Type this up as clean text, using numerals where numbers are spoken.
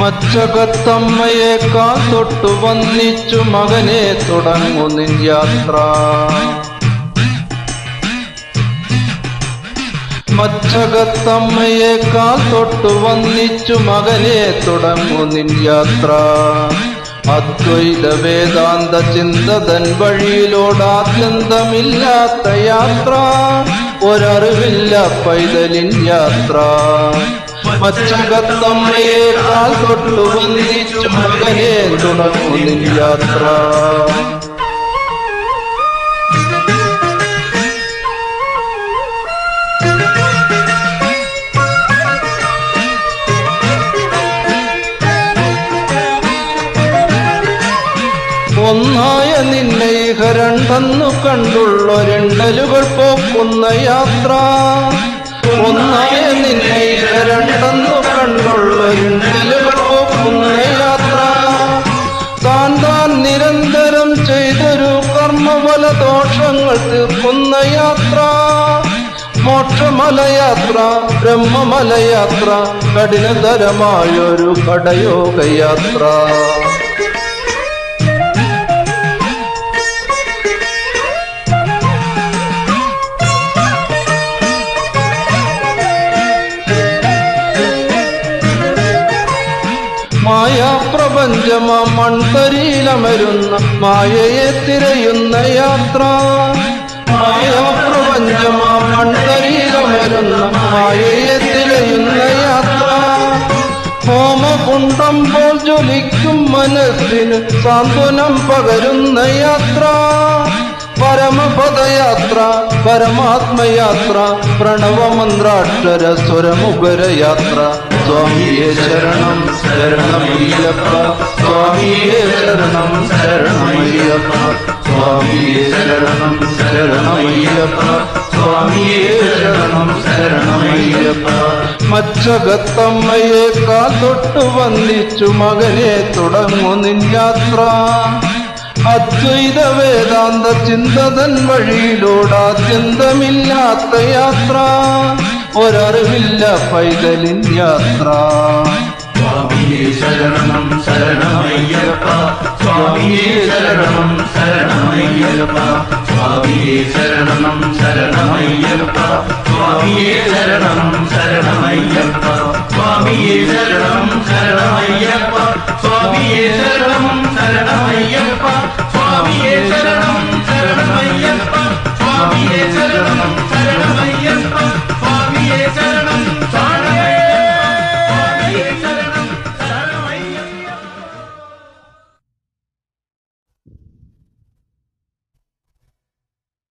മച്ചകത്തമ്മയേക്കാൾ തൊട്ടു വന്നിച്ചു മകനെ തുടങ്ങു നിൻ യാത്ര. മച്ചകത്തമ്മയേക്കാൾ തൊട്ടു വന്നിച്ചു മകനെ തുടങ്ങു നിൻ യാത്ര. അദ്വൈത വേദാന്ത ചിന്തതൻ വഴിയിലോടാത്യന്തമില്ലാത്ത യാത്ര, ഒരറിവില്ല പൈതലിൻ യാത്ര. മച്ചകത്തമ്മയേക്കാൾ തൊട്ടു വന്നിച്ചു മകനെ തുടങ്ങു നിൻ യാത്ര. ഒന്നായ നിന്നെ ഇഹ രണ്ടെന്നു കണ്ടുള്ളൊരിണ്ടലുകൾ പോക്കുന്ന യാത്ര. ഒന്നായ നിന്നെ ഇഹ രണ്ടെന്നു കണ്ടുള്ളൊരിണ്ടലുകൾ പോക്കുന്ന യാത്ര. താൻ താൻ നിരന്തരം ചെയ്തൊരു കർമ്മഫല ദോഷങ്ങൾ തീർക്കുന്ന യാത്ര. മോക്ഷമലയാത്ര, ബ്രഹ്മമലയാത്ര, കഠിനതരമായൊരു കടയോഗയാത്ര. മായാപ്രപഞ്ചമാ മൺതരിയിലമരുന്ന മായയെ തിരയുന്ന യാത്ര. മായാപ്രപഞ്ചമാ മൺതരിയിലമരുന്ന മായയെ തിരയുന്ന യാത്ര. ഹോമകുണ്ഡം പോൽ ജ്വലിക്കും മനസ്സിന് സാന്ത്വനം പകരുന്ന യാത്ര. പരമപദയാത്ര, പരമാത്മയാത്ര, പ്രണവമന്ത്രാക്ഷര സ്വരമുഖരയാത്ര. സ്വാമിയേ ശരണം ശരണമയ്യപ്പ, സ്വാമിയേ ശരണം ശരണമയ്യപ്പ, സ്വാമിയേ ശരണം ശരണമയ്യപ്പ, സ്വാമിയേ ശരണം ശരണമയ്യപ്പ. മച്ചകത്തമ്മയേക്കാൾ തൊട്ടു വന്നിച്ചു മകനെ തുടങ്ങു നിൻ യാത്ര. അദ്വൈത വേദാന്ത ചിന്തതൻ വഴിയിലോടാത്യന്തമില്ലാത്ത യാത്ര, ഒരറിവില്ല പൈതലിൻ യാത്ര. സ്വാമിയേ ശരണം ശരണമയ്യപ്പ, സ്വാമിയേ ശരണം ശരണമയ്യപ്പ, സ്വാമിയേ ശരണം ശരണമയ്യപ്പ, സ്വാമിയേ ശരണം ശരണമയ്യപ്പ, സ്വാമിയേ ശരണം ശരണമയ്യപ്പ, സ്വാമിയേ ശരണം